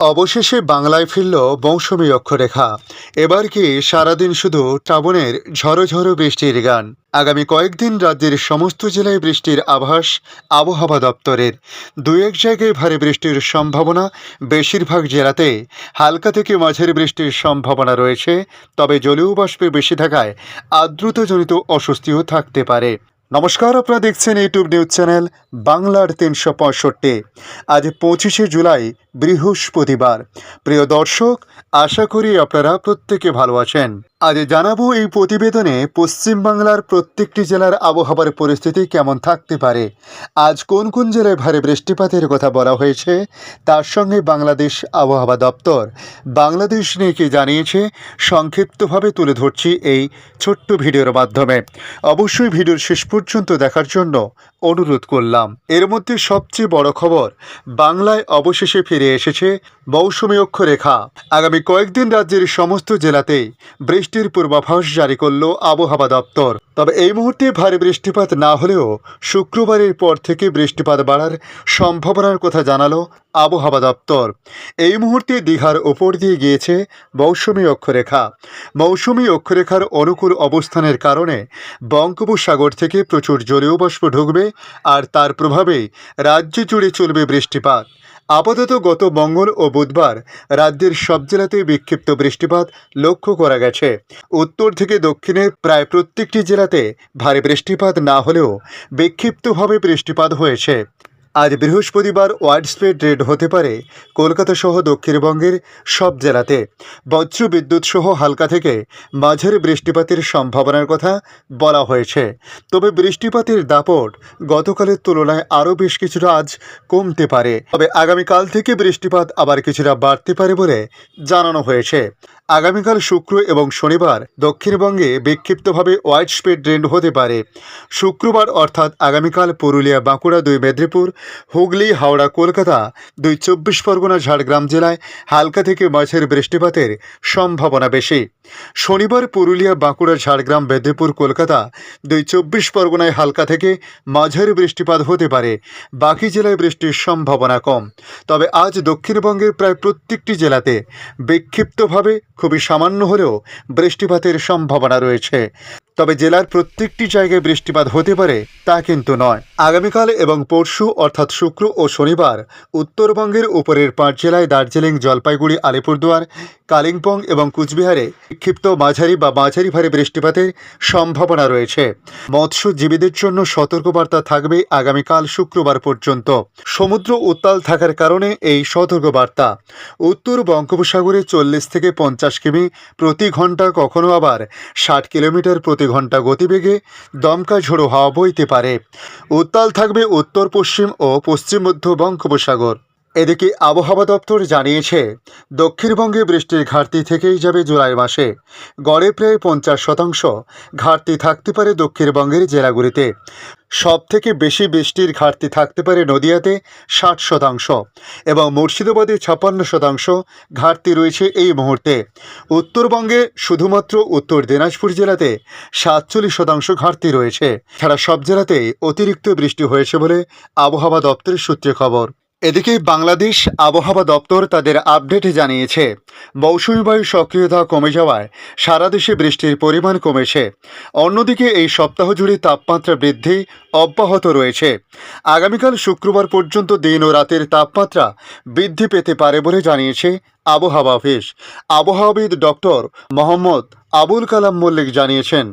অবশেষে বাংলায় ফিরল মৌসুমী অক্ষরেখা। এবার কি সারাদিন শুধু শ্রাবণের ঝড়ো ঝড়ো বৃষ্টির গান। আগামী কয়েকদিন রাজ্যের সমস্ত জেলায় বৃষ্টির আভাস আবহাওয়া দপ্তরের। দু এক জায়গায় ভারী বৃষ্টির সম্ভাবনা, বেশিরভাগ জেলাতে হালকা থেকে মাঝারি বৃষ্টির সম্ভাবনা রয়েছে। তবে জলীয় বাষ্পে বেশি থাকায় আর্দ্রতাজনিত অস্বস্তিও থাকতে পারে। নমস্কার, আপনারা দেখছেন ইউটিউব নিউজ চ্যানেল বাংলার ৩৬৫। আজ ২৫শে জুলাই, বৃহস্পতিবার। প্রিয় দর্শক, আশা করি আপনারা প্রত্যেকে ভালো আছেন। আজ জানাবো এই প্রতিবেদনে পশ্চিমবাংলার প্রত্যেকটি জেলার আবহাওয়ার পরিস্থিতি কেমন থাকতে পারে। আজ কোন কোন জেলায় ভারী বৃষ্টিপাতের কথা বলা হয়েছে, তার সঙ্গে বাংলাদেশ আবহাওয়া দপ্তর বাংলাদেশ নিয়ে কি জানিয়েছে, সংক্ষিপ্তভাবে তুলে ধরছি এই ছোট্ট ভিডিওর মাধ্যমে। অবশ্যই ভিডিওর শেষ পর্যন্ত দেখার জন্য অনুরোধ করলাম। এর মধ্যে সবচেয়ে বড় খবর, বাংলায় অবশেষে ফিরে এসেছে মৌসুমী অক্ষরেখা। আগামী কয়েকদিন রাজ্যের সমস্ত জেলাতেই বৃষ্টির পূর্বাভাস জারি করল আবহাওয়া দপ্তর। তবে এই মুহূর্তে ভারী বৃষ্টিপাত না হলেও শুক্রবারের পর থেকে বৃষ্টিপাত বাড়ার সম্ভাবনার কথা জানালো আবহাওয়া দপ্তর। এই মুহূর্তে দীঘার ওপর দিয়ে গিয়েছে মৌসুমী অক্ষরেখা। মৌসুমী অক্ষরেখার অনুকূল অবস্থানের কারণে বঙ্গোপসাগর থেকে প্রচুর জলীয় বাষ্প ঢুকবে, আর তার প্রভাবেই রাজ্য জুড়ে চলবে বৃষ্টিপাত। আপাতত গত মঙ্গল ও বুধবার রাজ্যের সব জেলাতেই বিক্ষিপ্ত বৃষ্টিপাত লক্ষ্য করা গেছে। উত্তর থেকে দক্ষিণে প্রায় প্রত্যেকটি জেলাতে ভারী বৃষ্টিপাত না হলেও বিক্ষিপ্তভাবে বৃষ্টিপাত হয়েছে। আজ বৃহস্পতিবার ওয়াইডস্প্রেড রেড হতে পারে কলকাতা সহ দক্ষিণবঙ্গের সব জেলাতে। বজ্র বিদ্যুৎ সহ হালকা থেকে মাঝারি বৃষ্টিপাতের সম্ভাবনার কথা বলা হয়েছে। তবে বৃষ্টিপাতের দাপট গতকালের তুলনায় আরও বেশ কিছুটা আজ কমতে পারে। তবে আগামীকাল থেকে বৃষ্টিপাত আবার কিছুটা বাড়তে পারে বলে জানানো হয়েছে। আগামীকাল শুক্র এবং শনিবার দক্ষিণবঙ্গে বিক্ষিপ্তভাবে ওয়াইডস্প্রেড রেন হতে পারে। শুক্রবার অর্থাৎ আগামীকাল পুরুলিয়া, বাঁকুড়া, 2 মেদিনীপুর, হুগলি, হাওড়া, কলকাতা, 2 চব্বিশ পরগনা, ঝাড়গ্রাম জেলায় হালকা থেকে মাঝারি বৃষ্টিপাতের সম্ভাবনা বেশি। শনিবার পুরুলিয়া, বাঁকুড়া, ঝাড়গ্রাম, মেদিনীপুর, কলকাতা, 2 চব্বিশ পরগনায় হালকা থেকে মাঝারি বৃষ্টিপাত হতে পারে। বাকি জেলায় বৃষ্টির সম্ভাবনা কম। তবে আজ দক্ষিণবঙ্গের প্রায় প্রত্যেকটি জেলাতে বিক্ষিপ্তভাবে খুবই সামান্য হলেও বৃষ্টিপাতের সম্ভাবনা রয়েছে। তবে জেলার প্রত্যেকটি জায়গায় বৃষ্টিপাত হতে পারে তা কিন্তু নয়। আগামীকাল এবং পরশু অর্থাৎ শুক্র ও শনিবার উত্তরবঙ্গের উপরের 5 জেলায় দার্জিলিং, জলপাইগুড়ি, আলিপুরদুয়ার, কালিম্পং এবং কুচবিহারে বিক্ষিপ্ত মাঝারি বা মাঝারি ভারী বৃষ্টিপাতের সম্ভাবনা রয়েছে। মৎস্যজীবীদের জন্য সতর্কবার্তা থাকবে আগামীকাল শুক্রবার পর্যন্ত। সমুদ্র উত্তাল থাকার কারণে এই সতর্কবার্তা। উত্তর বঙ্গোপসাগরে 40 থেকে 50 কিমি প্রতি ঘন্টা, কখনো আবার 60 কিলোমিটার প্রতি ঘন্টা গতিবেগে দমকা ঝোড়ো হাওয়া বইতে পারে। উত্তাল থাকবে উত্তর পশ্চিম ও পশ্চিম মধ্য বঙ্গোপসাগর। এদিকে আবহাওয়া দপ্তর জানিয়েছে, দক্ষিণবঙ্গে বৃষ্টির ঘাটতি থেকেই যাবে জুলাই মাসে। গড়ে প্রায় 50% ঘাটতি থাকতে পারে দক্ষিণবঙ্গের জেলাগুলিতে। সব থেকে বেশি বৃষ্টির ঘাটতি থাকতে পারে নদিয়াতে 60% এবং মুর্শিদাবাদে 56% ঘাটতি রয়েছে এই মুহূর্তে। উত্তরবঙ্গে শুধুমাত্র উত্তর দিনাজপুর জেলাতে 47% ঘাটতি রয়েছে। ছাড়া সব জেলাতেই অতিরিক্ত বৃষ্টি হয়েছে বলে আবহাওয়া দপ্তরের সূত্রে খবর। এদিকে বাংলাদেশ আবহাওয়া দপ্তর তাদের আপডেটে জানিয়েছে, মৌসুমী বায়ু সক্রিয়তা কমে যাওয়ায় সারা দেশে বৃষ্টির পরিমাণ কমেছে। অন্যদিকে এই সপ্তাহ জুড়ে তাপমাত্রা বৃদ্ধি অব্যাহত রয়েছে। আগামীকাল শুক্রবার পর্যন্ত দিন ও রাতের তাপমাত্রা বৃদ্ধি পেতে পারে বলে জানিয়েছে আবহাওয়া অফিস। আবহাওয়াবিদ ডক্টর মোহাম্মদ আবুল কালাম মল্লিক জানিয়েছেন,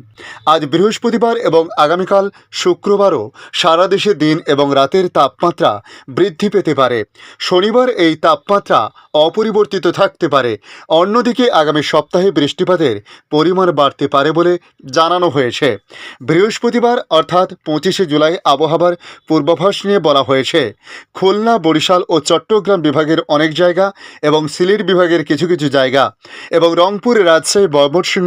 আজ বৃহস্পতিবার এবং আগামীকাল শুক্রবারও সারা দেশে দিন এবং রাতের তাপমাত্রা বৃদ্ধি পেতে পারে। শনিবার এই তাপমাত্রা অপরিবর্তিত থাকতে পারে। অন্যদিকে আগামী সপ্তাহে বৃষ্টিপাতের পরিমাণ বাড়তে পারে বলে জানানো হয়েছে। বৃহস্পতিবার অর্থাৎ 25শে জুলাই আবহাওয়ার পূর্বাভাস নিয়ে বলা হয়েছে, খুলনা, বরিশাল ও চট্টগ্রাম বিভাগের অনেক জায়গা এবং সিলেট বিভাগের কিছু কিছু জায়গা এবং রংপুর, রাজশাহী, ময়মনসিংহ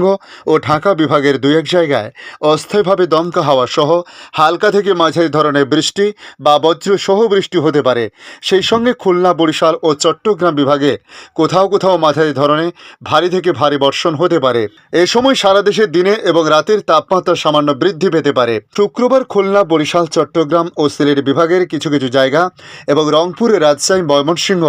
ও ঢাকা বিভাগের 2-1 জায়গায় অস্থায়ীভাবে দমকা হাওয়া সহ হালকা থেকে মাঝারি ধরনের বৃষ্টি বা বজ্র সহ বৃষ্টি হতে পারে। সেই সঙ্গে খুলনা, বরিশাল ও চট্টগ্রাম বিভাগে কোথাও কোথাও মাঝারি ধরনের ভারী থেকে ভারী বর্ষণ হতে পারে। এ সময় সারা দেশে দিনে এবং রাতের তাপমাত্রা সামান্য বৃদ্ধি পেতে পারে। শুক্রবার খুলনা, বরিশাল, চট্টগ্রাম ও সিলেট বিভাগের কিছু কিছু জায়গা এবং রংপুর, রাজশাহী, ময়মনসিংহ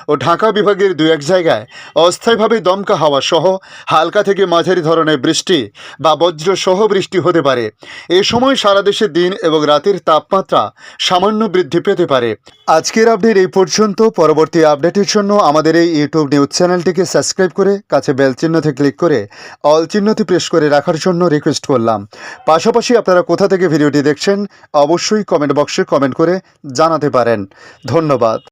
ও ঢাকা বিভাগের দু এক জায়গায় অস্থায়ীভাবে দমকা হাওয়া সহ হালকা থেকে মাঝারি ধরনের বৃষ্টি বা বজ্রসহ বৃষ্টি হতে পারে। এ সময় সারা দেশে দিন এবং রাতের তাপমাত্রা সামান্য বৃদ্ধি পেতে পারে। আজকের আপডেট এই পর্যন্ত। পরবর্তী আপডেটের জন্য আমাদের এই ইউটিউব নিউজ চ্যানেলটিকে সাবস্ক্রাইব করে কাছে বেল চিহ্নতে ক্লিক করে অল চিহ্নটি প্রেস করে রাখার জন্য রিকোয়েস্ট করলাম। পাশাপাশি আপনারা কোথা থেকে ভিডিওটি দেখছেন অবশ্যই কমেন্ট বক্সে কমেন্ট করে জানাতে পারেন। ধন্যবাদ।